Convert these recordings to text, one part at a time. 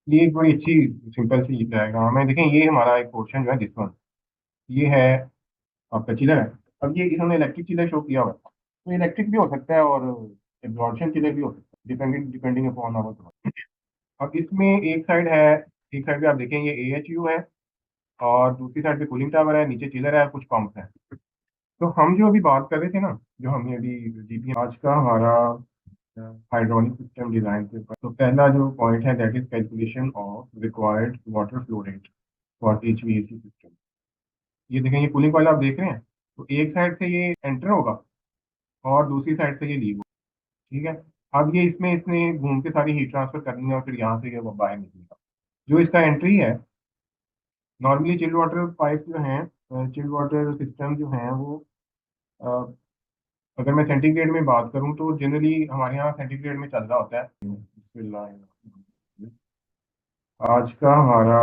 ये एक बड़ी अच्छी सिंपल सी डायग्राम है। देखें, ये हमारा एक पोर्शन जो है, दिस वन, ये है आपका चिलर है। अब ये इन्होंने इलेक्ट्रिक चिलर शो किया हुआ है, तो इलेक्ट्रिक भी हो सकता है और एब्जॉर्प्शन चिलर भी हो सकता है, डिपेंडिंग डिपेंडिंग अपॉन आवर। अब इसमें एक साइड पे आप देखें, ये AHU है और दूसरी साइड पे कूलिंग टावर है, नीचे चिलर है, कुछ पंप है। तो हम जो अभी बात कर रहे थे ना, जो हमने अभी GPM, आज का हमारा हाइड्रोलिक सिस्टम डिजाइन के ऊपर, तो पहला जो पॉइंट है that is calculation of required water flow rate for HVAC system. ये देखें, ये कूलिंग कॉइल आप देख रहे हैं, तो एक साइड से ये एंटर होगा और दूसरी साइड से ये लीव होगा। ठीक है। अब ये इसमें इसने घूम के सारी हीट ट्रांसफर करनी है और फिर यहाँ से ये वो बाहर निकलेगा। जो इसका एंट्री है, नॉर्मली चिल्ड वाटर पाइप जो हैं, चिल्ड वाटर सिस्टम जो हैं वो, अ, अगर मैं सेंटीग्रेड में बात करूं तो जनरली हमारे यहाँ सेंटीग्रेड में चल रहा होता है। बिस्मिल्लाह। आज का हमारा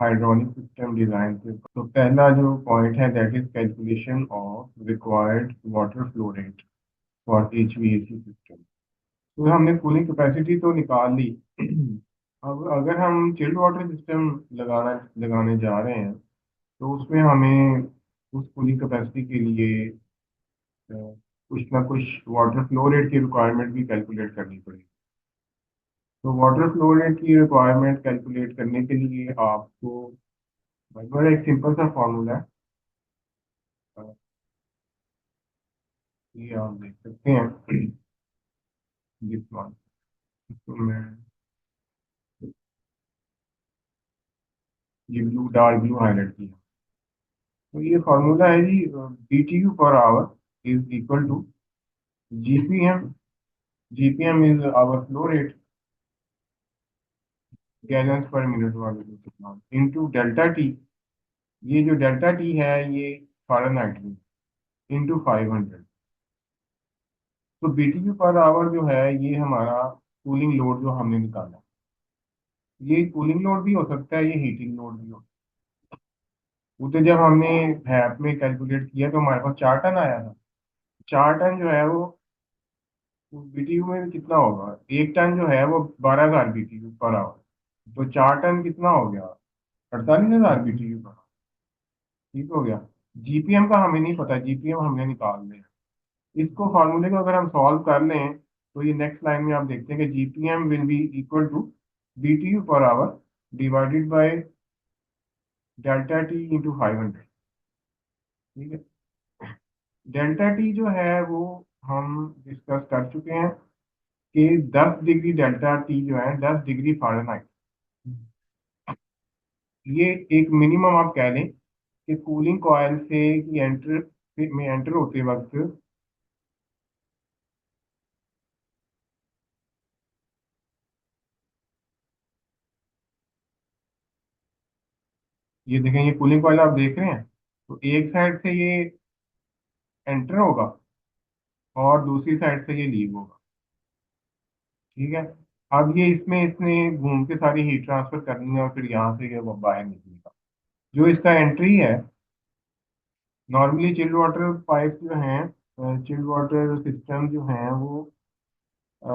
हाइड्रोलिक सिस्टम डिजाइन के ऊपर, तो पहला जो पॉइंट है that is calculation of required water flow rate for HVAC system. तो हमने कूलिंग कैपेसिटी तो निकाल ली। अब अगर हम चिल्ड वाटर सिस्टम लगाने जा रहे हैं, तो उसमें हमें उस कूलिंग कैपेसिटी के लिए कुछ ना कुछ वाटर फ्लो रेट की रिक्वायरमेंट भी कैलकुलेट करनी पड़ेगी। तो वाटर फ्लो रेट की रिक्वायरमेंट कैलकुलेट करने के लिए आपको बड़ा एक सिंपल सा फॉर्मूला है। अ, ये आप देख सकते हैं जिस वन, इसको मैं ये ब्लू, डार्क ब्लू हाईलाइट किया। तो ये फॉर्मूला है जी, BTU per hour is equal to GPM। GPM is hour flow rate, gallon per minute वाले जो इनटू डेल्टा टी। ये जो डेल्टा टी है ये फ़ारेनहाइट में, इंटू 500। तो BTU पर आवर जो है ये हमारा कूलिंग लोड जो हमने निकाला। ये कूलिंग लोड भी हो सकता है, ये हीटिंग लोड भी हो सकता है। वो तो जब हमने हैप में कैलकुलेट किया तो हमारे पास 4 टन आया था। 4 टन जो है वो BTU में कितना होगा, 1 टन जो है वो 12,000 BTU पर आवर। तो 4 टन कितना हो गया, 48,000 BTU पर। ठीक हो गया। GPM का हमें नहीं पता, GPM हमने निकाल लिया। इसको फार्मूले को अगर हम सॉल्व कर लें, तो ये नेक्स्ट लाइन में आप देखते हैं कि GPM will be equal to BTU per hour divided by delta T into 500। ठीक है। डेल्टा टी जो है वो हम डिस्कस कर चुके हैं कि 10 डिग्री डेल्टा टी जो है 10 डिग्री फ़ारेनहाइट। ये एक मिनिमम आप कह लें कि कूलिंग कॉयल से की एंटर होते वक्त, ये देखें, ये कूलिंग कॉयल आप देख रहे हैं, तो एक साइड से ये एंटर होगा और दूसरी साइड से ये लीव होगा। ठीक है। अब ये इसमें इसने घूम के सारी हीट ट्रांसफर करनी है और फिर यहाँ से ये वो बाहर निकलेगा। जो इसका एंट्री है, नॉर्मली चिल्ड वाटर पाइप जो हैं, चिल्ड वाटर सिस्टम जो हैं वो, अ,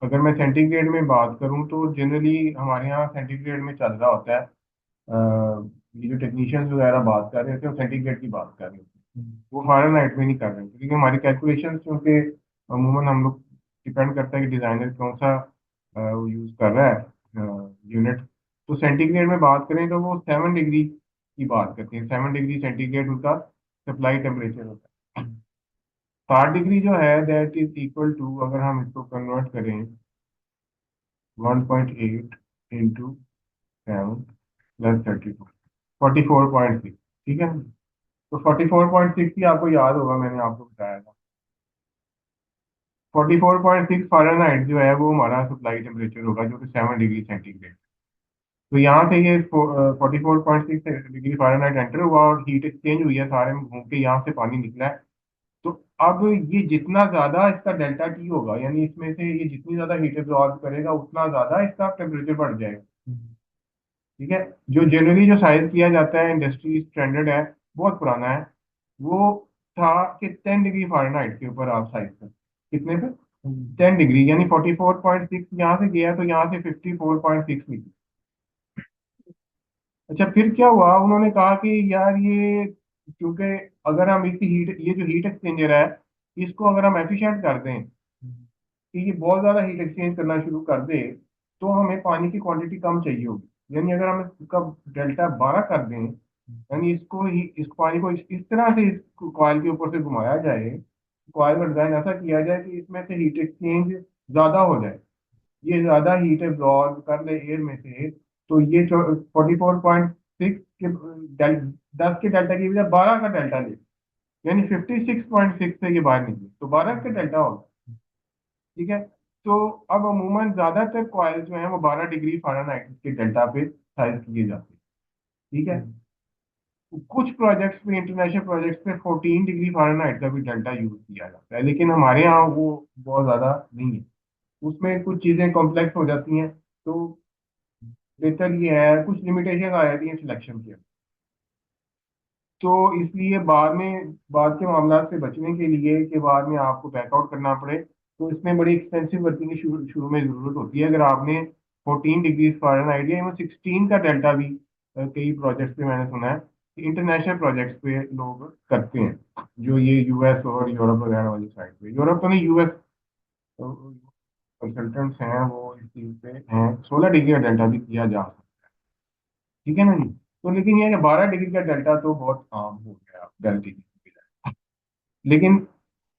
अगर मैं सेंटीग्रेड में बात करूं तो जनरली हमारे यहाँ सेंटीग्रेड में चल रहा होता है। ये जो टेक्नीशियंस वगैरह बात कर रहे होते हैं वो सेंटीग्रेड की बात कर रहे होते हैं, वो फ़ारेनहाइट में नहीं कर रहे होते, क्योंकि हमारी कैलकुलेशन क्योंकि अमूमन हम लोग डिपेंड करता है कि डिज़ाइनर कौन सा यूज़ कर रहा है यूनिट। तो सेंटीग्रेड में बात करें तो वो 7 डिग्री की बात करते हैं, 7 डिग्री सेंटीग्रेड उनका सप्लाई टेम्परेचर होता है। 60 डिग्री जो है दैट इज इक्वल टू, अगर हम इसको कन्वर्ट करें, 1.8 इंटू 7 + 32, 44.6। ठीक है। तो 44.6 ही आपको याद होगा, मैंने आपको बताया था। 44.6 फ़ारेनहाइट जो है वो हमारा सप्लाई टेम्परेचर होगा, जो कि 7 डिग्री सेंटीग्रेड। तो यहाँ से ये 44.6 डिग्री फ़ारेनहाइट एंटर हुआ और हीट एक्सचेंज हुई है, सारे में घूम के यहाँ से पानी निकला है। तो अब ये जितना ज्यादा इसका डेल्टा टी होगा, यानी इसमें से ये जितनी ज्यादा हीट एब्जॉर्ब करेगा उतना ज्यादा इसका टेम्परेचर बढ़ जाएगा। ठीक है। जो जनरली जो साइज किया जाता है, इंडस्ट्री स्टैंडर्ड है, बहुत पुराना है, वो था कि 10 डिग्री फ़ारेनहाइट के ऊपर आप साइज कर, कितने पे, 10 डिग्री, यानी 44.6 यहाँ से गया तो यहाँ से 54.6 निकली। अच्छा, फिर क्या हुआ, उन्होंने कहा कि यार ये, क्योंकि अगर हम इसकी हीट, ये जो हीट एक्सचेंजर है, इसको अगर हम एफिशिएंट कर दें कि ये बहुत ज़्यादा हीट एक्सचेंज करना शुरू कर दे, तो हमें पानी की क्वांटिटी कम चाहिए होगी। यानी अगर हम इसका डेल्टा 12 कर दें, यानी इस पानी को इस तरह से इस कॉइल के ऊपर से घुमाया जाए, कॉइल का डिजाइन ऐसा किया जाए कि इसमें से हीट एक्सचेंज ज़्यादा हो जाए, ये ज़्यादा हीट एब्जॉर्ब कर ले एयर में से, तो ये 44.6 के 10 के डेल्टा की बजाय 12 का डेल्टा ले, यानी 56.6 से ये बाहर निकले तो 12 का डेल्टा होगा। ठीक है। तो अब अमूमन ज्यादातर कॉइल जो है वो 12 डिग्री फ़ारेनहाइट के डेल्टा पे साइज किए जाते हैं। ठीक है। कुछ प्रोजेक्ट्स में, इंटरनेशनल प्रोजेक्ट्स में 14 डिग्री फ़ारेनहाइट का भी डेल्टा यूज किया जाता है, लेकिन हमारे यहाँ वो बहुत ज्यादा नहीं है, उसमें कुछ चीजें कॉम्प्लेक्स हो जाती हैं। तो बेहतर ये है, कुछ लिमिटेशन आ जाती हैं सिलेक्शन की। तो इसलिए बाद के मामला से बचने के लिए कि बाद में आपको बैकआउट करना पड़े, तो इसमें बड़ी एक्सपेंसिव वर्किंग की शुरू शुरू में ज़रूरत होती है। अगर आपने 14 डिग्री फ़ारेनहाइट या 16 का डेल्टा भी कई प्रोजेक्ट्स पे मैंने सुना है कि इंटरनेशनल प्रोजेक्ट्स पे लोग करते हैं, जो ये यूएस और यूरोप वगैरह वाली साइड पे, यूरोप तो नहीं, यूएस कंसल्टेंट्स हैं वो इस चीज़ पे हैं, 16 डिग्री का डेल्टा भी किया जा सकता है। ठीक है ना जी। तो लेकिन ये 12 डिग्री का डेल्टा तो बहुत आम हो गया डेल्टा की, लेकिन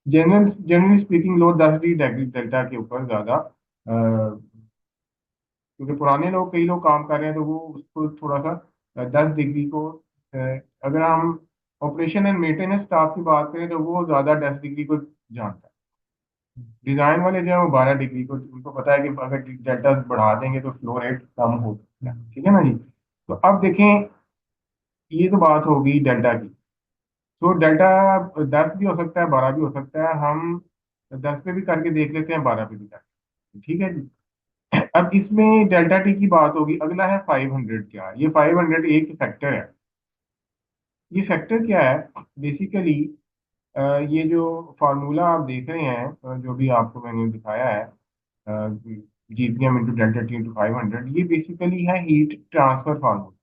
जनरली स्पीकिंग लोग 10 डिग्री डेल्टा के ऊपर ज्यादा, क्योंकि पुराने लोग, कई लोग काम कर रहे हैं तो वो उसको थोड़ा सा 10 डिग्री को, अ, अगर हम ऑपरेशन एंड मेंटेनेंस स्टाफ की बात करें तो वो ज्यादा 10 डिग्री को जानता है। डिजाइन वाले जो है वो 12 डिग्री को, उनको पता है कि अगर डेल्टा बढ़ा देंगे तो फ्लो रेट कम हो सकता है। ठीक है ना जी। तो अब देखें, ये तो बात होगी डेल्टा की। तो डेल्टा 10 भी हो सकता है, 12 भी हो सकता है, हम 10 पे भी करके देख लेते हैं, 12 पे भी करके। ठीक है जी। अब इसमें डेल्टा टी की बात होगी, अगला है 500। क्या ये 500 एक फैक्टर है? ये फैक्टर क्या है बेसिकली? ये जो फार्मूला आप देख रहे हैं, जो भी आपको मैंने दिखाया है, GPM into delta T into 500, ये बेसिकली है heat transfer formula.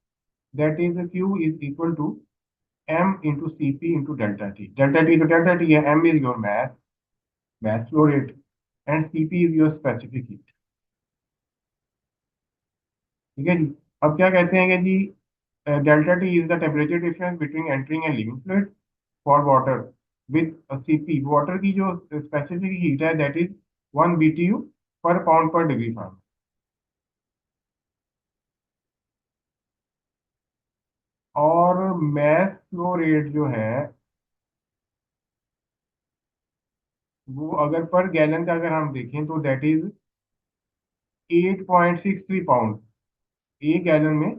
That is Q is equal to m into cp into delta t। delta t तो delta t है, m is your mass flow rate, and cp is your specific heat। ठीक है जी। अब क्या कहते हैं कि जी, delta T is the temperature difference between entering and living fluid for water with cp, water की जो स्पेसिफिक हीट है that is 1 BTU per pound per degree Fahrenheit. और मैस फ्लो रेट जो है वो अगर पर गैलन का अगर हम देखें तो दैट इज 8.63 पाउंड। एक गैलन में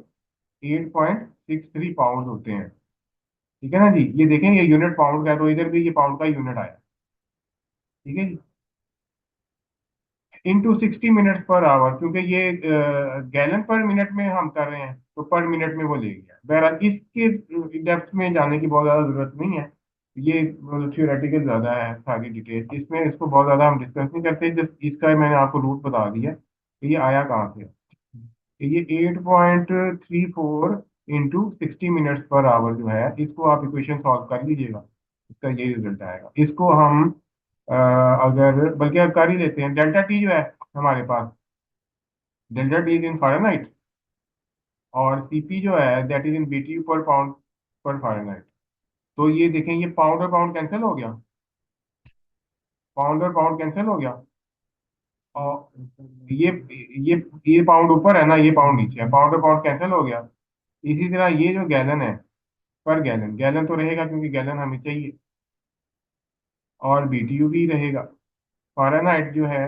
8.63 पाउंड होते हैं। ठीक है ना जी। ये देखें, ये यूनिट पाउंड का है, तो इधर भी ये पाउंड का यूनिट आया। ठीक है जी। इंटू 60 मिनट्स पर आवर, क्योंकि ये गैलन पर मिनट में हम कर रहे हैं तो पर मिनट में वो ले गया। बहरहाल इसके डेप्थ में जाने की बहुत ज़्यादा जरूरत नहीं है, ये थियोरेटिकल ज़्यादा है, आगे डिटेल इसमें, इसको बहुत ज़्यादा हम डिस्कस नहीं करते। जस्ट इसका मैंने आपको रूट बता दिया कि ये आया कहाँ से। ये 8.34 इंटू 60 मिनट्स पर आवर जो है, इसको आप इक्वेशन सॉल्व कर लीजिएगा, इसका ये रिजल्ट आएगा। इसको हम अगर बल्कि अब कर ही लेते हैं, डेल्टा टी जो है हमारे पास, delta T is in Fahrenheit, और सीपी जो है that is in BTU per pound per Fahrenheit. तो ये देखें, ये पाउंड और पाउंड कैंसिल हो गया, पाउंड और पाउंड कैंसिल हो गया, और ये ये ये पाउंड ऊपर है ना, ये पाउंड नीचे है, पाउंड और पाउंड कैंसिल हो गया। इसी तरह ये जो गैलन है, पर गैलन, गैलन तो रहेगा क्योंकि गैलन हमें चाहिए, और बीटीयू भी रहेगा। फ़ारेनहाइट जो है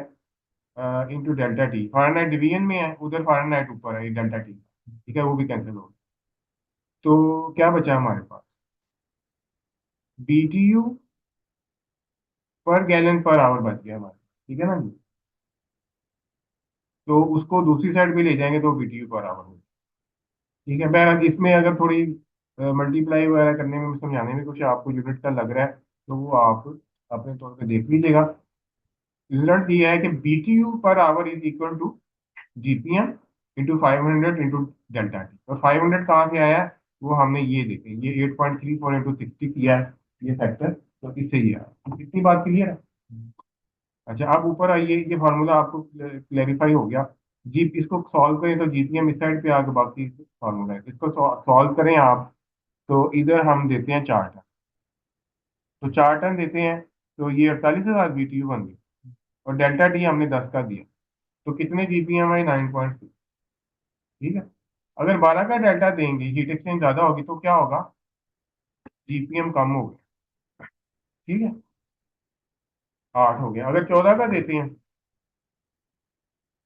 into delta T, Fahrenheit division में है, उधर फ़ारेनहाइट ऊपर है, ये डेल्टा टी। ठीक है, वो भी कैंसिल हो गया। तो क्या बचा हमारे पास? बीटीयू पर गैलन पर आवर बच गया हमारे। ठीक है ना जी। तो उसको दूसरी साइड भी ले जाएंगे तो बीटीयू पर आवर हो। ठीक है। बहरहाल इसमें अगर थोड़ी मल्टीप्लाई वगैरह करने में, समझाने में कुछ आपको यूनिट का लग रहा है तो वो आप अपने तौर पे देख लीजिएगा। रिजल्ट दिया है कि BTU per hour is equal to GPM into 500 into delta T. और 500 कहाँ से आया है, वो हमने ये देखे, ये 8.34 इंटू 60 किया है ये फैक्टर, तो इससे ये आया। तो कितनी बात क्लियर है। अच्छा, आप ऊपर आइए, ये फार्मूला आपको क्लेरिफाई हो गया। जी, इसको सॉल्व करें तो GPM इस साइड पे आके बाकी फार्मूला है, इसको सॉल्व करें आप। तो इधर हम देते हैं 4 टन, तो 4 टन देते हैं, तो ये 48,000 BTU बन गई। और डेल्टा टी हमने 10 का दिया, तो कितने GPM है, 9.6। ठीक है। अगर 12 का डेल्टा देंगे, हीट एक्सचेंज ज्यादा होगी तो क्या होगा, GPM कम हो गया। ठीक है, 8 हो गया। अगर 14 का देते हैं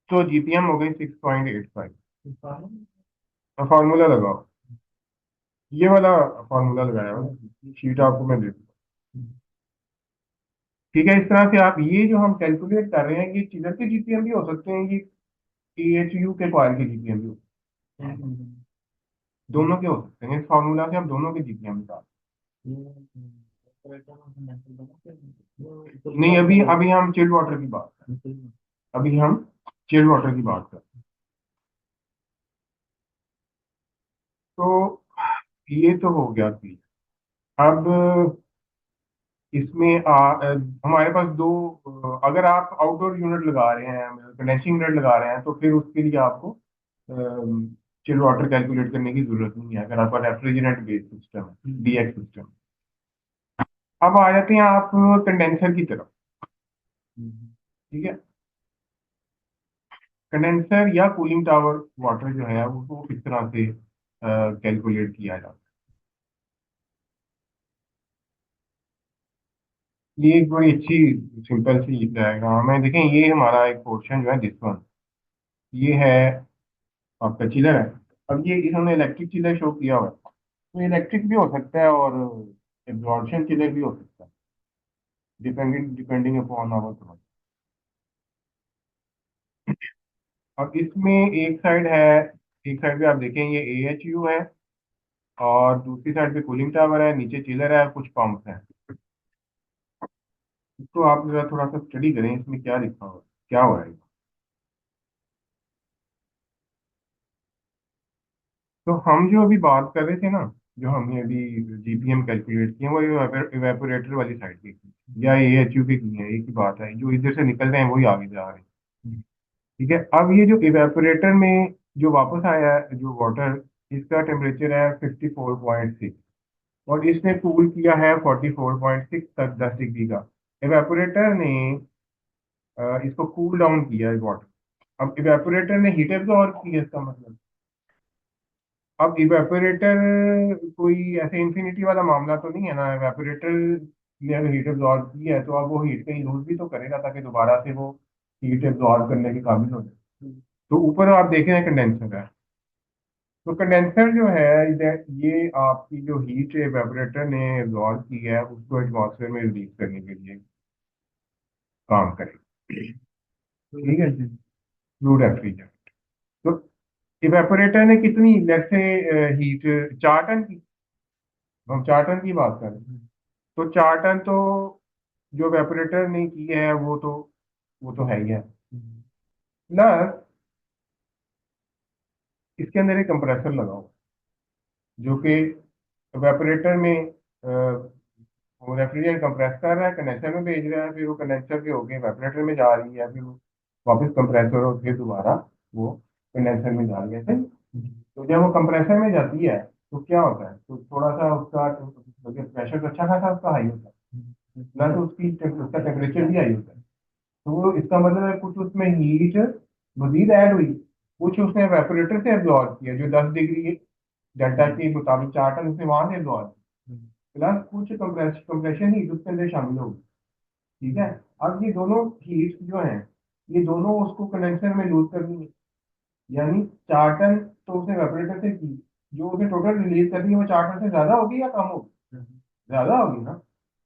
तो GPM हो गई 6.85। तो फार्मूला लगाओ, ये वाला फार्मूला लगाया हुआ शीट आपको मैं दे दूँ। ठीक है, इस तरह से आप ये जो हम कैलकुलेट कर रहे हैं, ये चिलर के GPM भी हो सकते हैं, ये THU के कॉइल के GPM भी हो सकते हैं, दोनों के हो सकते हैं। इस फार्मूला से आप दोनों के GPM निकाल। नहीं, अभी अभी हम चिल्ड वाटर की बात कर रहे हैं, अभी हम चिल्ड वाटर की बात कर रहे हैं। तो ये तो हो गया थी। अब इसमें हमारे पास दो, अगर आप आउटडोर यूनिट लगा रहे हैं, कंडेंसिंग यूनिट लगा रहे हैं, तो फिर उसके लिए आपको चिल वाटर कैलकुलेट करने की जरूरत नहीं है, अगर आपका रेफ्रिजरेंट बेस्ड सिस्टम है, DX सिस्टम। अब आ जाते हैं आप कंडेंसर की तरफ। ठीक है, कंडेंसर या कूलिंग टावर वाटर जो है वो किस तरह से कैलकुलेट किया जाता है, ये एक बड़ी अच्छी सिंपल सी डायग्राम है। देखें, ये हमारा एक पोर्शन जो है, दिस वन, ये है आपका चिलर है। अब ये इन्होंने इलेक्ट्रिक चिलर शो किया हुआ है, तो इलेक्ट्रिक भी हो सकता है और एब्जॉर्प्शन चिलर भी हो सकता है, डिपेंडिंग अपॉन आवर प्रोडक्ट। अब इसमें एक साइड है, एक साइड पे आप देखें ये AHU है, और दूसरी साइड पे कूलिंग टावर है, नीचे चिलर है, कुछ पंप है। इसको आप जरा थोड़ा सा स्टडी करें, इसमें क्या लिखा हुआ है, क्या हो रहा है। तो हम जो अभी बात कर रहे थे ना, जो हमने अभी GPM कैलकुलेट किए, वो इवेपोरेटर वाली साइड की थी, या AHU की है, एक ही बात है, जो इधर से निकल रहे हैं वही आगे जा रहे हैं। ठीक है, अब ये जो इवेपोरेटर में जो वापस आया है जो वाटर, इसका टेम्परेचर है 54.6, और इसने कूल किया है 44.6 तक, 10 डिग्री का। इवेपोरेटर ने इसको कूल डाउन किया है वाटर। अब इवेपोरेटर ने हीट एब्जॉर्ब की है, इसका मतलब। अब इवेपोरेटर कोई ऐसे इंफिनिटी वाला मामला तो नहीं है ना, इवेपोरेटर ने अगर हीट एब्जॉर्ब की है तो अब वो हीट कहीं लूज भी तो करेगा, ताकि दोबारा से वो हीट एब्जॉर्ब करने के काबिल हो जाए। तो ऊपर आप देख रहे हैं कंडेंसर है, तो कंडेंसर जो है ये आपकी जो हीट इवेपोरेटर ने एब्जॉर्ब की है उसको एटमॉस्फेयर में रिलीज करने के लिए काम करेगा। ठीक है जी, फ्लू रेफ्रिजरेंट। तो इवेपोरेटर ने कितनी, लेट्स से हीट 4 टन की, हम 4 टन की बात कर रहे हैं, तो 4 टन तो जो इवेपोरेटर ने की है वो तो है ही है। प्लस इसके अंदर एक कंप्रेसर लगा हुआ है, जो कि इवेपोरेटर में वो रेफ्रिजरेंट कंप्रेस कर रहा है, कंडेंसर में भेज रहा है, फिर वो कंडेंसर के होके इवेपोरेटर में जा रही है, फिर वो वापस कंप्रेसर और फिर दोबारा वो कंडेंसर में जा रही है, सही। तो जब वो कंप्रेसर में जाती है तो क्या होता है, तो थोड़ा सा उसका प्रेशर तो अच्छा खासा उसका हाई होता है, प्लस उसका टेम्परेचर भी हाई होता है। तो इसका मतलब है कुछ उसमें हीट मजीद ऐड हुई, कुछ उसने एवेपोरेटर से एब्जॉर्ब किया, जो 10 डिग्री डेल्टा के मुताबिक 4 टन उसने वहां से एब्जॉर्ब, प्लस कुछ कंप्रेशन हीट उसके अंदर शामिल होगी। ठीक है, अब ये दोनों हीट जो है, ये दोनों उसको कंडेंसर में लूज करनी है, यानी 4 टन तो उसने एवेपोरेटर से की, जो उसने टोटल रिलीज करनी है वो 4 टन से ज्यादा होगी या कम होगी, ज्यादा होगी ना।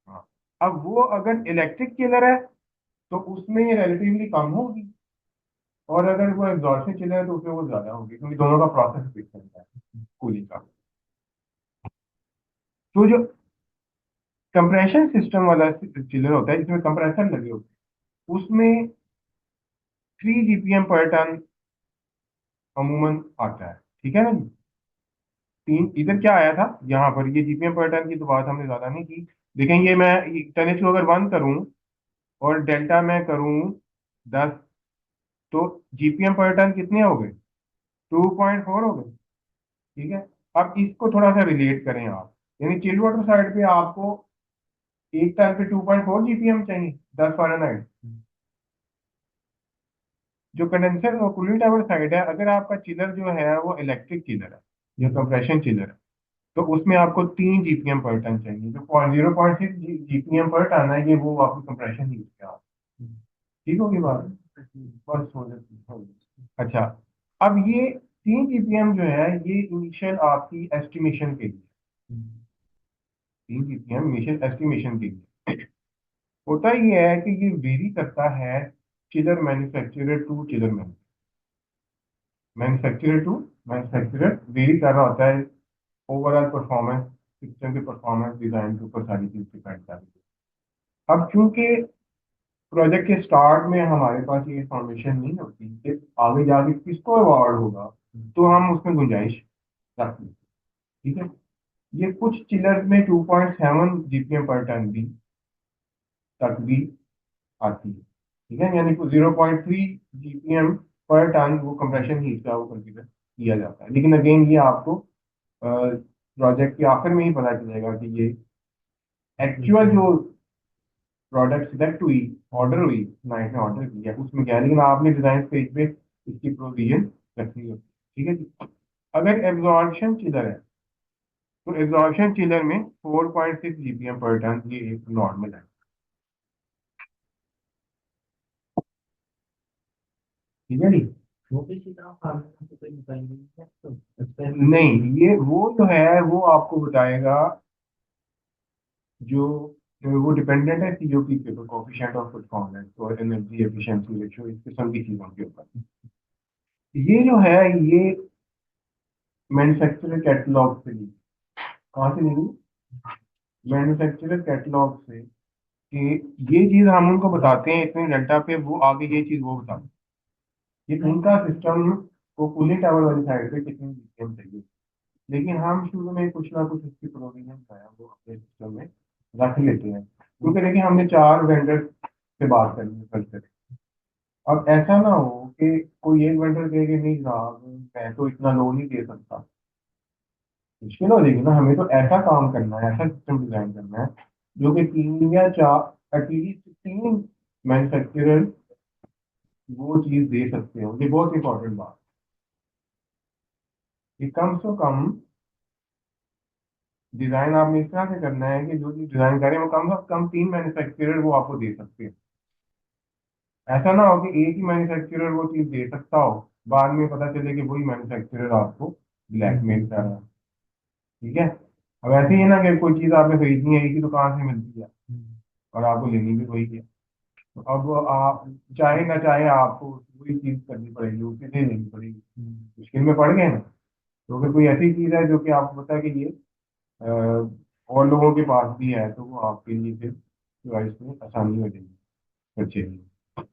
हाँ, अब वो अगर इलेक्ट्रिक चिलर है तो उसमें ये रिलेटिवली कम होगी, और अगर वो एग्जॉस्टिव चिलर है तो उसमें वो ज्यादा होगी, क्योंकि दोनों का प्रोसेस डिफरेंट है कूलिंग का। तो जो कंप्रेशन सिस्टम वाला चिलर होता है जिसमें कंप्रेसर लगे होते उसमें 3 GPM पर टन अमूमन आता है। ठीक है ना जी। तीन इधर क्या आया था, यहाँ पर ये जीपीएम पर टन की तो बात हमने ज्यादा नहीं की। देखें ये मैं टनेज को अगर 1 करूं और डेल्टा मैं करूं 10, तो जीपीएम पर टन कितने हो गए, 2.4 हो गए। ठीक है। अब इसको थोड़ा सा रिलेट करें आप, यानी चिल्ड वाटर साइड पे आपको एक टन पे 2.4 जीपीएम चाहिए, 10 फ़ारेनहाइट। जो कंडेंसर और कूलिंग टावर साइड है, अगर आपका चिलर जो है वो इलेक्ट्रिक चिलर है या कंप्रेशन चिलर है, तो उसमें आपको 3 GPM पर टन चाहिए। जो 0.6 जीपीएम पर टन है, ये वो आपकी कंप्रेशन हीट है। ठीक होगी बात, बस हो जाती है। अच्छा, अब ये 3 GPM जो है ये इनिशियल आपकी एस्टिमेशन के लिए, 3 GPM इनिशियल एस्टिमेशन के लिए। होता ये है कि ये वेरी करता है chiller manufacturer to chiller manufacturer to manufacturer, vary कर रहा होता है। ओवरऑल परफॉर्मेंस, सिस्टम की परफॉर्मेंस, डिजाइन के ऊपर सारी चीज डिपेंड करती है। अब चूंकि प्रोजेक्ट के स्टार्ट में हमारे पास ये इंफॉर्मेशन नहीं होती कि आगे जाके किसको अवार्ड होगा, तो हम उसमें गुंजाइश रखते हैं। ठीक है। ये कुछ चिलर्स में 2.7 जीपीएम पर टन भी तक भी आती है। ठीक है, यानी कि 0.3 जीपीएम पर टन वो कंप्रेशन हीट का वो कंसीडर किया जाता है। लेकिन अगेन ये आपको प्रोजेक्ट के आखिर में ही पता चलेगा कि ये एक्चुअल जो प्रोडक्ट सिलेक्ट हुई, ऑर्डर हुई, क्लाइंट ने ऑर्डर किया उसमें क्या है, लेकिन आपने डिजाइन पेज पे इसकी प्रोविजन रखनी होती है। ठीक है जी। अगर एब्जॉर्प्शन चिलर है, तो एब्जॉर्प्शन चिलर में 4.6 जीपीएम पर टन ये एक नॉर्मल है। ठीक है जी। छोटी सी तरह फार्मूला से कोई निकाल नहीं है तो नहीं, ये वो जो है वो आपको बताएगा, जो जो वो डिपेंडेंट है सीओपी के ऊपर, कोफिशिएंट ऑफ परफॉर्मेंस और एनर्जी एफिशिएंसी रेशियो, इस किस्म की चीजों के ऊपर। ये जो है ये मैन्युफैक्चरर कैटलॉग से ली, कहाँ से ली, मैन्युफैक्चरर कैटलॉग से, कि ये चीज हम उनको बताते हैं इतने डेल्टा पे, वो आगे ये चीज वो बताते हैं। ये उनका सिस्टम को कूलिंग टावर वाली साइड पे कितनी जीपीएम चाहिए, लेकिन हम शुरू में कुछ ना कुछ उसकी प्रोविजन है वो अपने सिस्टम में रख लेते हैं, क्योंकि देखिए हमने 4 वेंडर से बात करनी है कल। अब ऐसा ना हो कि कोई एक वेंडर कहे कि नहीं जनाब मैं तो इतना लोन नहीं दे सकता, मुश्किल हो जाएगी ना। हमें तो ऐसा काम करना है, ऐसा सिस्टम डिजाइन करना है जो कि 3 या 4, एटलीस्ट 3 मैन्युफैक्चरर वो चीज दे सकते हो। ये बहुत इंपॉर्टेंट बात है कि कम से कम डिजाइन आपने इस तरह से करना है कि जो चीज डिजाइन करें वो कम से कम 3 मैन्युफैक्चरर वो आपको दे सकते हैं। ऐसा ना हो कि एक ही मैन्युफैक्चरर वो चीज दे सकता हो, बाद में पता चले कि वही मैन्युफैक्चरर आपको ब्लैकमेल कर रहा है। ठीक है। अब ऐसे ही है ना कि कोई चीज आपने खरीदनी है, एक ही दुकान से मिलती है और आपको लेनी भी वही है, तो अब आप चाहे ना चाहे आपको वही चीज करनी पड़ेगी, उसी से लेनी पड़ेगी। मुश्किल में पड़ गए ना। तो अगर कोई ऐसी चीज है जो कि आपको पता है कि ये अ, और लोगों के पास भी है, तो वो आपके लिए फिर चॉइस में आसानी हो जाएगी परचेज।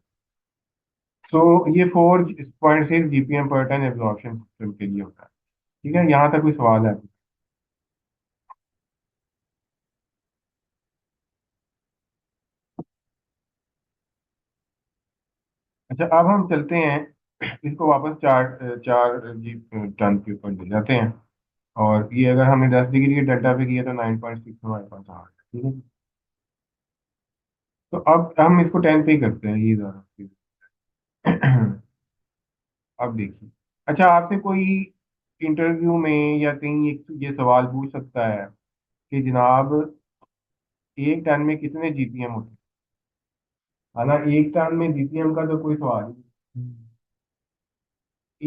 तो ये 4.6 जीपीएम पर टन एब्जॉर्प्शन सिस्टम के लिए होता है। ठीक है, यहाँ तक कोई सवाल है? अच्छा, अब हम चलते हैं इसको वापस 4 जी टन के ऊपर ले जाते हैं। और ये अगर हमने 10 डिग्री के डेल्टा पे किया तो 9.6 हमारे पास आ रहा है। ठीक है। तो अब हम इसको 10 पे ही करते हैं, ये ज़्यादा। अब देखिए, अच्छा आपसे कोई इंटरव्यू में या कहीं एक ये सवाल पूछ सकता है कि जनाब एक टन में कितने जीपीएम होते हैं। हालांकि एक टन में जीपीएम का तो कोई सवाल ही नहीं।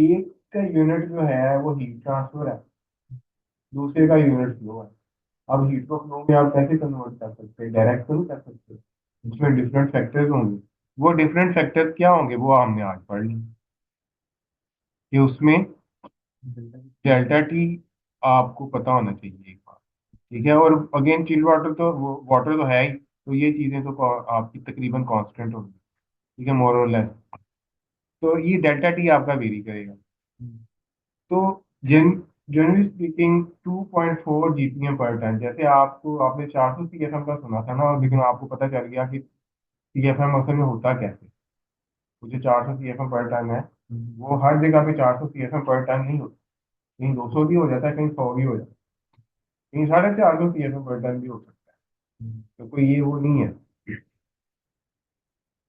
एक का यूनिट जो है वो हीट ट्रांसफर है, दूसरे का यूनिट फ्लो है। अब हीट को फ्लो में आप कैसे कन्वर्ट कर सकते हैं, डायरेक्ट तो नहीं कर सकते, उसमें डिफरेंट फैक्टर्स होंगे। वो डिफरेंट फैक्टर्स क्या होंगे वो हमने आज पढ़ ली, कि उसमें डेल्टा टी आपको पता होना चाहिए एक बार। ठीक है। और अगेन चिल वाटर तो वो वाटर तो है ही, तो ये चीजें तो आपकी तकरीबन कांस्टेंट होंगी। ठीक है, मोर और लेस। तो ये डेल्टा टी आपका वेरी करेगा। तो जन जनरली स्पीकिंग 2.4 जीपीएम पर टन, जैसे आपने 400 सीएफएम का सुना था ना, और लेकिन आपको पता चल गया कि सीएफएम असल में होता कैसे। वो जो 400 सीएफएम पर टन है, वो हर जगह पे 400 सीएफएम पर टन नहीं होता। कहीं 200 भी हो जाता है, कहीं 100 भी हो जाता है, कहीं 450 सीएफएम पर टन भी हो सकता है। तो कोई ये वो नहीं है।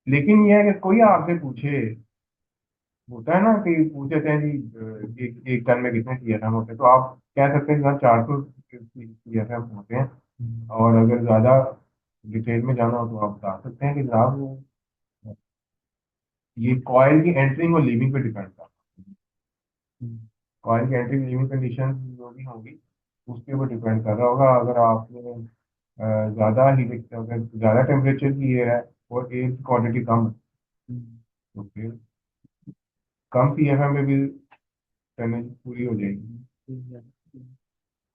लेकिन ये है कि कोई आपसे पूछे, होता है ना कि पूछे थे जी एक टन में कितने सीएफएम होते हैं, तो आप कह सकते हैं कि 400 सीएफएम होते हैं। और अगर ज्यादा डिटेल में जाना हो तो आप बता सकते हैं कि जनाब वो ये कॉइल की एंटरिंग और लीविंग पे डिपेंड करता है। कॉइल की एंट्री लीविंग कंडीशन जो भी होगी उसके ऊपर डिपेंड कर रहा होगा। अगर आपने ज्यादा हीट, अगर ज्यादा टेम्परेचर की एयर है और एयर की क्वांटिटी कम है, तो फिर कम सीएफएम में भी टनल पूरी हो जाएगी।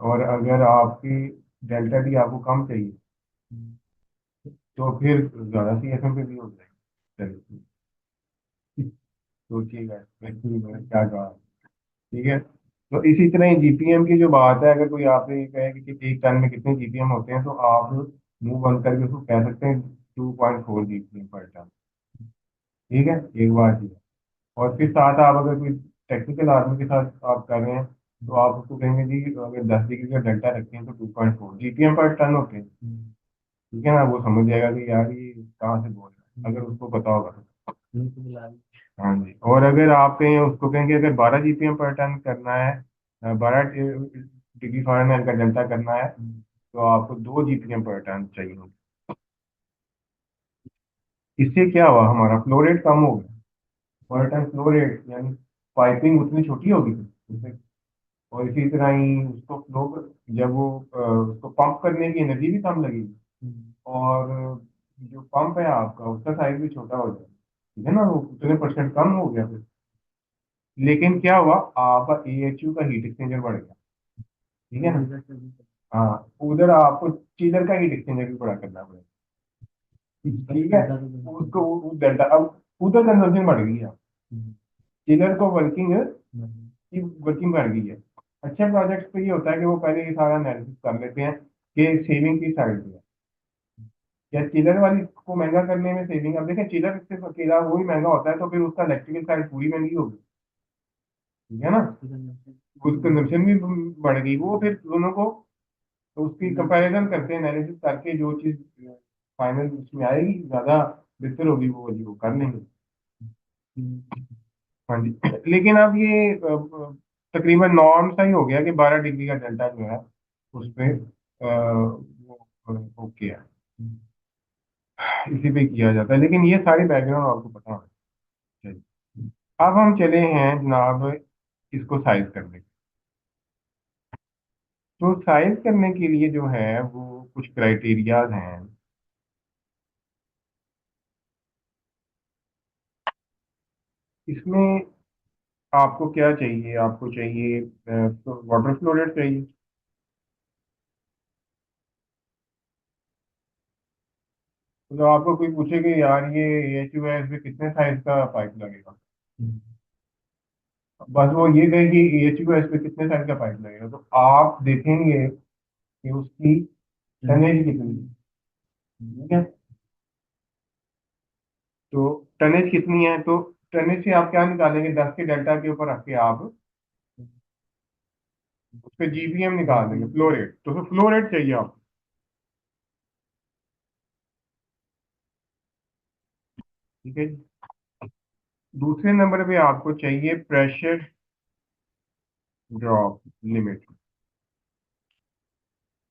और अगर आपकी डेल्टा टी आपको कम चाहिए, तो फिर ज्यादा सीएफएम पे भी हो जाएगी। सोचिएगा एक्चुअली मैंने क्या कहा। ठीक है, तो इसी तरह ही जीपीएम की जो बात है, अगर कोई आपसे ये कहे कि एक टन में कितने जीपीएम होते हैं, तो आप मुंह बंद करके उसको कह सकते हैं 2.4 जीपीएम पर टन। ठीक है, एक बात ये। और फिर साथ आप अगर कोई टेक्निकल आदमी के साथ आप कर रहे हैं, तो आप उसको कहेंगे जी अगर 10 डिग्री का डेल्टा रखें तो 2.4 जीपीएम पर टन होते हैं। ठीक है ना, वो समझ जाएगा कि यार ये कहाँ से बोल रहा है, अगर उसको पता होगा तो। हाँ जी, और अगर आप कहें उसको कहेंगे अगर 12 जीपीएम पर टन करना है, 12 डिग्री फ़ारेनहाइट का डेल्टा करना है, तो आपको 2 जीपीएम पर टन चाहिए होगा। इससे क्या हुआ, हमारा फ्लो रेट कम हो गया। पर टन फ्लो रेट यानी पाइपिंग उतनी छोटी होगी उससे। और इसी तरह ही उसको जब वो उसको पंप करने की एनर्जी भी कम लगेगी। और जो पंप है आपका उसका साइज भी छोटा हो जाएगा। ठीक है ना, वो उतने परसेंट कम हो गया फिर। लेकिन क्या हुआ, आपका एएचयू का हीट एक्सचेंजर बढ़ गया। ठीक है ना। हाँ, उधर आपको चिलर का हीट एक्सचेंजर भी बड़ा करना पड़ेगा। ठीक है, उसको डेल्टा अब उधर कंजम्पशन बढ़ गई है। चिलर को की वर्किंग बढ़ गई है। अच्छे प्रोजेक्ट्स पे ये होता है कि वो पहले ये सारा एनालिसिस कर लेते हैं कि सेविंग की साइड पे है। या चिलर वाली को महंगा करने में सेविंग, अब देखें चिलर सिर्फ अकेला वो ही महंगा होता है, तो फिर उसका इलेक्ट्रिकल साइड पूरी महंगी होगी। ठीक है ना, खुद कंजम्पशन भी बढ़ गई। वो फिर दोनों को, तो उसकी कंपैरिजन करते हैं एनालिसिस करके, जो चीज़ फाइनल उसमें आएगी ज़्यादा बेहतर होगी वो वाली वो कर लेंगे। हाँ जी। लेकिन अब ये तकरीबन नॉर्म सा ही हो गया कि 12 डिग्री का डेल्टा जो है उस पे वो ओके है, इसी पे किया जाता है। लेकिन ये सारी बैकग्राउंड आपको पता होना चाहिए। अब हम चले हैं जनाब इसको साइज करने। तो साइज करने के लिए जो है वो कुछ क्राइटेरियाज हैं। इसमें आपको क्या चाहिए, आपको चाहिए वाटर फ्लो रेट चाहिए। तो आपको कोई पूछे कि यार ये एच यू है, इसमें कितने साइज का पाइप लगेगा, बस वो ये कहे कि एच यू एस पे कितने साइज का पाइप लगेगा, तो आप देखेंगे कि उसकी टनेज कितनी है। ठीक है, तो टनेज कितनी है, तो टनेज से आप क्या निकालेंगे, 10 के डेल्टा के ऊपर रख के आप उस पे जीपीएम निकाल देंगे, फ्लो रेट। तो फिर फ्लो रेट चाहिए आपको। ठीक है जी। दूसरे नंबर पे आपको चाहिए प्रेशर ड्रॉप लिमिट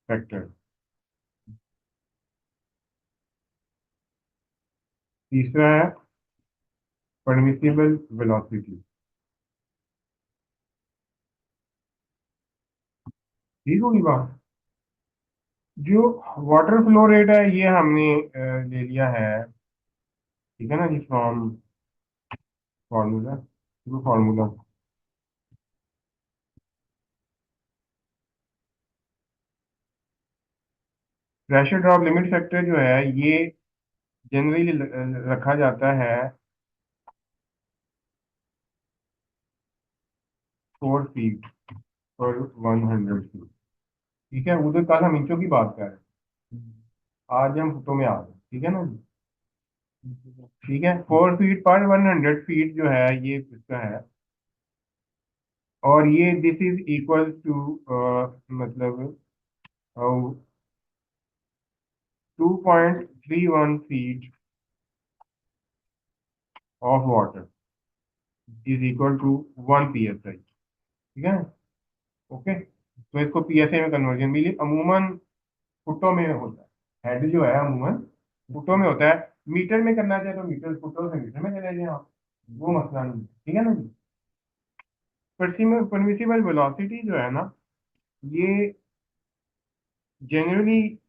फैक्टर। तीसरा है परमिसिबल वेलोसिटी। ठीक होगी बात। जो वाटर फ्लो रेट है ये हमने ले लिया है। ठीक है ना जी, from formula, through formula. Pressure drop limit factor जो है ये जनरली रखा जाता है 4 फीट पर 100 फीट। ठीक है, उधर कल हम इंचों की बात कर रहे हैं, आज हम फुटों में आ गए। ठीक है ना जी? ठीक है, 4 फीट पर 100 फीट जो है ये इसका है। और ये दिस इज इक्वल टू मतलब 2.31 feet of water is equal to 1 psi। ठीक है, ओके। तो इसको पीएसआई में कन्वर्जन मिली, अमूमन फुटों में होता है। हेड जो है अमूमन फुटों में होता है। मीटर में करना चाहे तो मीटर, फुटों से मीटर में चले जाए आप, वो मसला नहीं है। ठीक है ना जी? परमिसिबल वेलोसिटी जो है ना, ये generally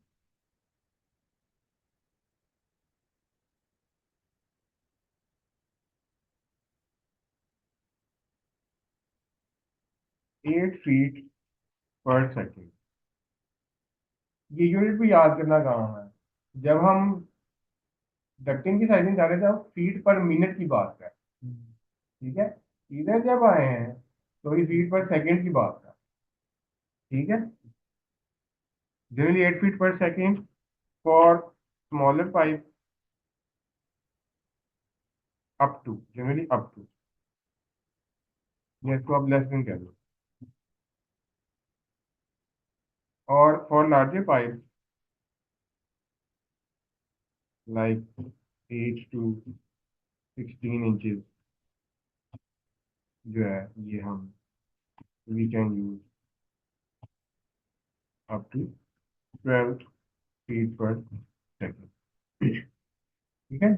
eight feet per second. ये यूनिट भी याद करना काम है। जब हम डक्टिंग की साइजिंग कर रहे थे, हम फीट पर मिनट की बात कर। ठीक है, इधर जब आए हैं तो ये फीट पर सेकेंड की बात कर। ठीक है, generally 8 feet per second for smaller pipe, up to, generally up to, या इसको आप लेस देन कह दो। और for larger pipe like 8 to 16 inches जो है, ये हम we can use up to 12 feet per second. ठीक है,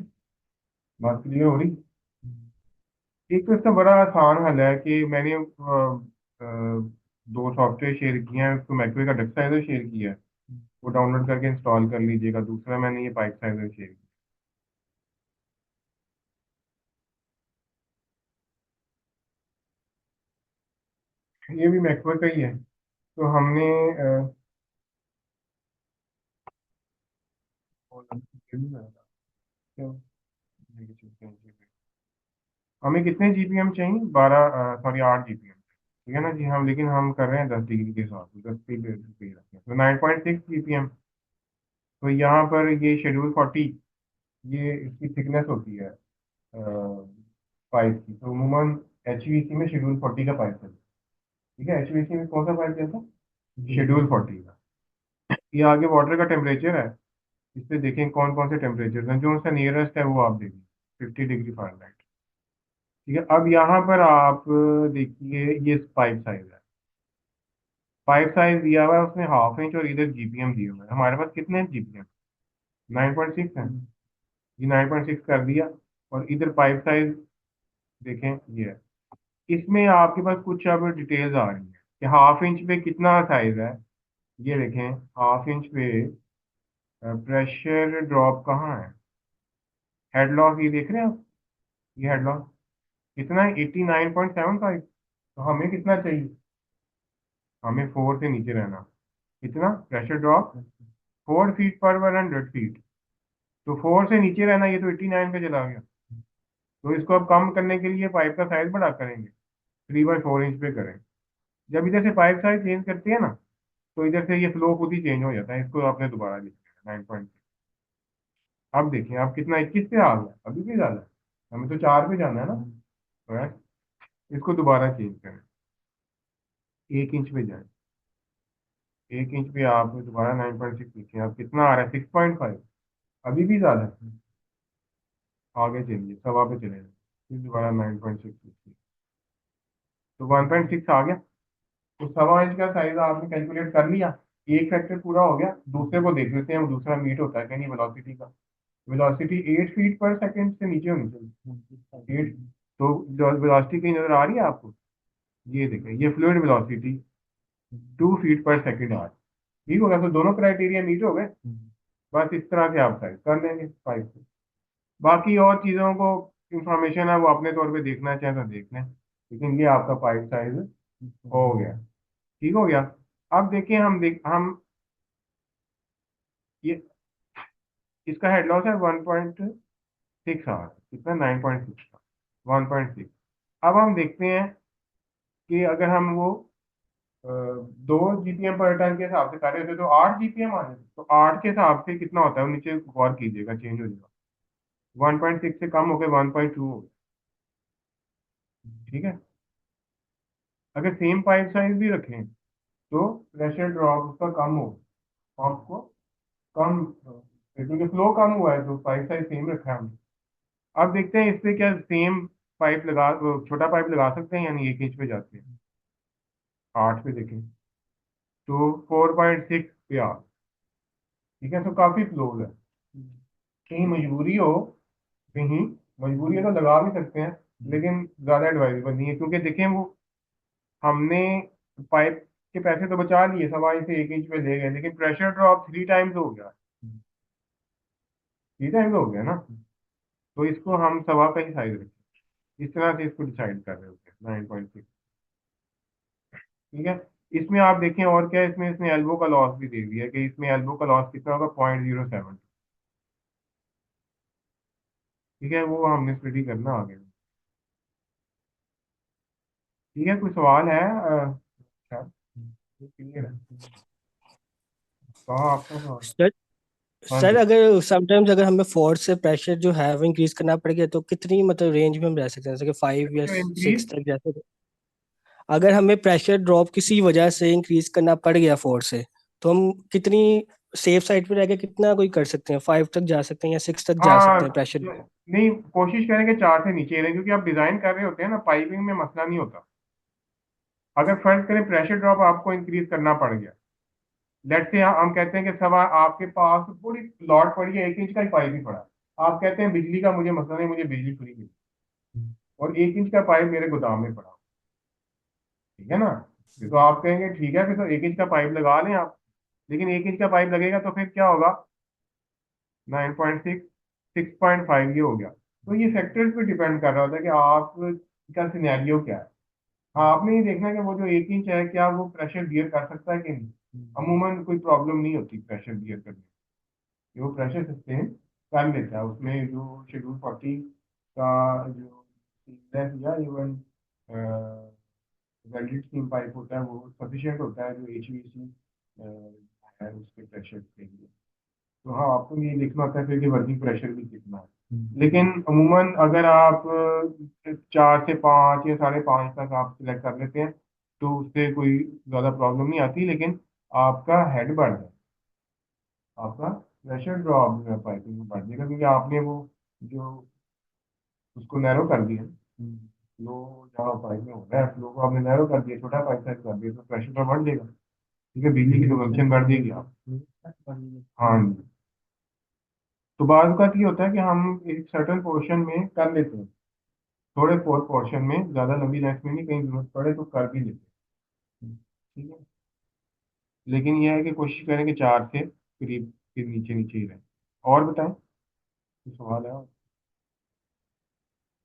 बात क्लियर हो रही? एक तो इसका बड़ा आसान हल है कि मैंने दो सॉफ्टवेयर शेयर किए हैं। तो मैक्वे का डक साइजर शेयर किया है, वो डाउनलोड करके इंस्टॉल कर लीजिएगा। दूसरा मैंने ये पाइप साइजर शेयर किया, ये भी मैक्वे का ही है। तो हमने क्यों? हमें कितने जीपीएम चाहिए? 12, सॉरी 8 जीपीएम। ठीक है ना जी? हम लेकिन हम कर रहे हैं 10 डिग्री के साथ, 10 पे रखें तो 9.6 जीपीएम। तो यहाँ पर ये शेड्यूल 40, ये इसकी थिकनेस होती है पाइप की। तो अमूमन एचवीसी में शेड्यूल 40 का पाइप चलता है। ठीक है, एचवीसी में कौन सा पाइप चलता है? शेड्यूल 40 का। ये आगे वाटर का टेम्परेचर है, इस पे देखें कौन कौन से टेम्परेचर हैं। जो उसका नियरेस्ट है वो आप देखिए, 50 डिग्री फ़ारेनहाइट। ठीक है, अब यहाँ पर आप देखिए, ये पाइप साइज है। पाइप साइज दिया हुआ है उसने हाफ इंच, और इधर जीपीएम दिए हुए हैं। हमारे पास कितने जीपीएम? 9.6 है। ये 9.6 कर दिया। और इधर पाइप साइज देखें, ये है। इसमें आपके पास कुछ अब डिटेल्स आ रही है कि हाफ इंच पे कितना साइज है। ये देखें, हाफ इंच पे प्रेशर ड्रॉप कहाँ है? हेड लॉस, ये देख रहे हैं आप? ये हेड लॉस कितना है? 89.75। तो हमें कितना चाहिए? हमें 4 से नीचे रहना। कितना प्रेशर ड्रॉप? 4 फीट पर 100 फीट। तो 4 से नीचे रहना, ये तो 89 पे चला गया। तो इसको अब कम करने के लिए पाइप का साइज बड़ा करेंगे, 3/4 इंच पे करें। जब इधर से पाइप साइज चेंज करते हैं ना, तो इधर से ये फ्लो खुद ही चेंज हो जाता है। इसको आपने दोबारा लिखना है 9 पॉइंट। अब देखिए, आप कितना 21 पे आ गया, अभी भी ज्यादा है। हमें तो 4 पे जाना है ना। right? इसको दोबारा चेंज करें, 1 इंच पे जाए। 1 इंच पे आप दोबारा 9.6 लिखें। अब कितना आ रहा है? 6.5। अभी भी ज्यादा है। आगे चलिए, सवा पे चले जाए, फिर दोबारा 9.6 लिखिए। तो 1.6 आ गया। तो सवा इंच का साइज आपने कैलकुलेट कर लिया। एक फैक्टर पूरा हो गया। दूसरे को देख लेते हैं, दूसरा मीट होता है कि नहीं वेलोसिटी का। वेलोसिटी 8 फीट पर सेकेंड से नीचे होनी चाहिए। 8। तो वेलोसिटी कहीं नजर आ रही है आपको? ये देखें, ये fluid velocity 2 feet per second आ रही है। ठीक हो गया, तो दोनों क्राइटेरिया मीट हो गए। बस इस तरह से आप साइज कर लेंगे पाइप को। बाकी और चीज़ों को इंफॉर्मेशन है वो अपने तौर पे देखना चाहें तो देख लें, लेकिन ये आपका पाइप साइज हो गया। ठीक हो गया। अब देखिए, हम ये इसका हेड लॉस है 1.6 आवर, कितना 9.6 का, 1.6। अब हम देखते हैं कि अगर हम वो 2 GPM पर टर्न के हिसाब से कर रहे थे तो 8 GPM आ जाते, तो 8 के हिसाब से कितना होता है वो नीचे गौर कीजिएगा, चेंज हो जाएगा, 1.6 से कम होकर 1.2 हो गया। ठीक है, अगर सेम पाइप साइज भी रखें तो प्रेशर ड्रॉप उसका कम हो, पंप को कम, क्योंकि फ्लो कम हुआ है तो पाइप साइज सेम रखा है हमने। अब देखते हैं इस पे क्या सेम पाइप लगा, छोटा पाइप लगा सकते हैं, यानी 1 इंच पे जाते हैं, 8 पे देखें तो 4.6 पे आ, ठीक है, तो काफी क्लोज है। कहीं मजबूरी हो, कहीं मजबूरी है तो लगा भी सकते हैं, लेकिन ज्यादा एडवाइजेबल नहीं है, क्योंकि देखें वो हमने पाइप के पैसे तो बचा लिए, 1.5 से 1 इंच पे ले गए, लेकिन प्रेशर ड्रॉप 3 टाइम्स हो गया, 3 टाइम्स हो गया ना, तो इसको हम 1.25 का ही साइज रखें, इस तरह से इसको डिसाइड कर रहे होते हैं 9.6। ठीक है, इसमें आप देखें और क्या है, इसमें इसने एल्बो का लॉस भी दे दिया है कि इसमें एल्बो का लॉस कितना होगा, 0.07। ठीक है, वो हमने स्टडी करना आगे। ठीक है, कोई सवाल है? अच्छा, क्लियर है, कहाँ आपका सवाल? सर हाँ सर जी। अगर समटाइम्स अगर हमें फोर्स से प्रेशर जो है वो इंक्रीज करना पड़ेगा तो कितनी मतलब रेंज में हम रह सकते हैं, जैसे कि 5 या इंक्रीज 6 तक, जैसे अगर हमें प्रेशर ड्रॉप किसी वजह से इंक्रीज करना पड़ गया फोर्स से, तो हम कितनी सेफ साइड पे रह के कितना कोई कर सकते हैं, 5 तक जा सकते हैं या 6 तक जा हाँ सकते हैं प्रेशर? नहीं, कोशिश करेंगे 4 से नीचे रहें, क्योंकि आप डिजाइन कर रहे होते हैं ना, पाइपिंग में मसला नहीं होता। अगर फर्ज करें प्रेशर ड्रॉप आपको इंक्रीज करना पड़ गया, लेट से हम कहते हैं कि सवा आपके पास पूरी प्लॉट पड़ी है, 1 इंच का ही पाइप ही पड़ा है, आप कहते हैं बिजली का मुझे मसला नहीं, मुझे बिजली फ्री मिली, और 1 इंच का पाइप मेरे गोदाम में पड़ा, ठीक है ना, तो आप कहेंगे ठीक है फिर तो 1 इंच का पाइप लगा लें आप, लेकिन 1 इंच का पाइप लगेगा तो फिर क्या होगा, 9.6, 6.5 ये हो गया। तो ये फैक्टर्स पे डिपेंड कर रहा होता है कि आपका सिनेरियो क्या है। हाँ, आपने ये देखना है कि वो जो 1 इंच है क्या वो प्रेशर बियर कर सकता है कि नहीं। अमूमन कोई प्रॉब्लम नहीं होती प्रेशर बियर करने की, वो प्रेशर सस्टेन कर लेता है, उसमें जो शेड्यूल 40 का जो सीमलेस या इवन वेल्डेड स्टीम पाइप होता है वो सफिशिएंट होता है जो HVAC है उसके प्रेशर के लिए। तो हाँ, आपको ये देखना होता है फिर कि वर्किंग प्रेशर भी कितना है, लेकिन अमूमन अगर आप 4 से 5 या 5.5 तक आप सिलेक्ट कर लेते हैं तो उससे कोई ज़्यादा प्रॉब्लम नहीं आती, लेकिन आपका हेड बढ़ जाए, आपका प्रेशर ड्रॉप जो है पाइपिंग में बढ़ जाएगा, क्योंकि आपने वो जो उसको नैरो कर दिया, फ्लो जहाँ पाइप में हो रहा है फ्लो को आपने नैरो कर दिया, छोटा पाइप साइज कर दिया, तो प्रेशर तो बढ़ जाएगा, ठीक है, बिजली की कंजम्पशन बढ़ जाएगी आप। हाँ जी। तो बाज़ का ये होता है कि हम एक सर्टन पोर्शन में कर लेते हैं, थोड़े पोर्शन में, ज़्यादा लंबी लाइफ में नहीं, कहीं जरूरत पड़े तो कर भी लेते हैं। ठीक है, लेकिन यह है कि कोशिश करें कि 4 से करीब के नीचे नीचे ही रहे। और बताएं, कोई सवाल है?